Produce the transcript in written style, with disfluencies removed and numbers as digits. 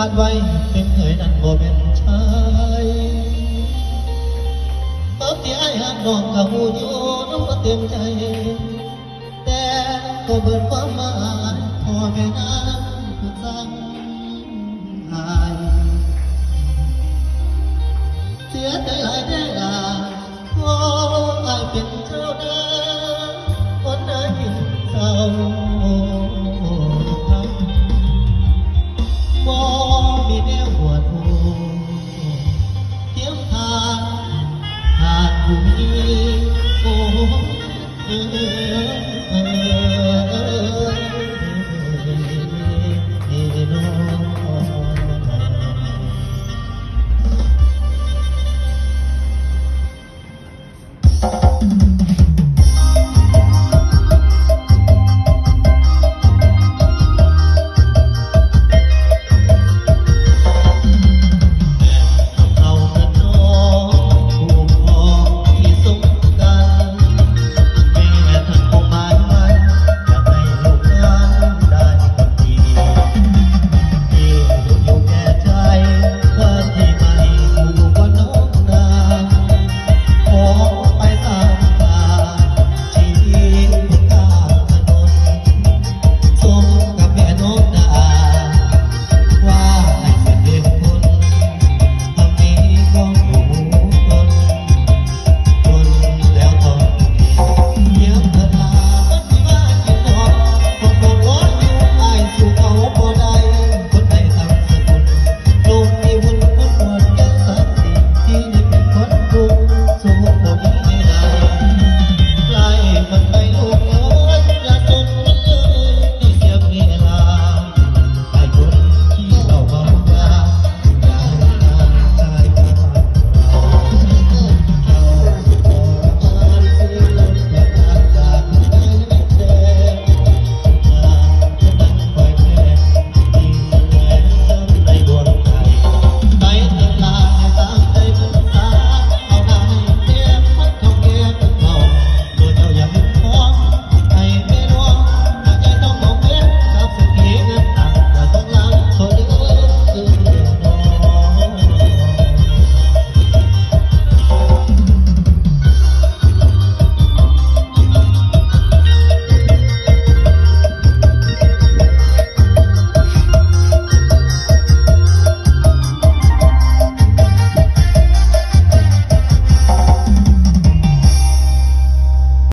าดไว้เป็นเคยนั้นบ่เป็นชายตอนที่ไอ้หักน้องกับหูอยู่น้องก็เต็มใจแต่ก็เบิดความหมายพ่อแม่น้ำคือสั่งหายเสียใจหลายได้ลาเพราะไอ้เป็นเจ้าเดิมคนไหนเศร้าบ่มีแนวปวดหัวเทียมทางหากผู้มีโอ้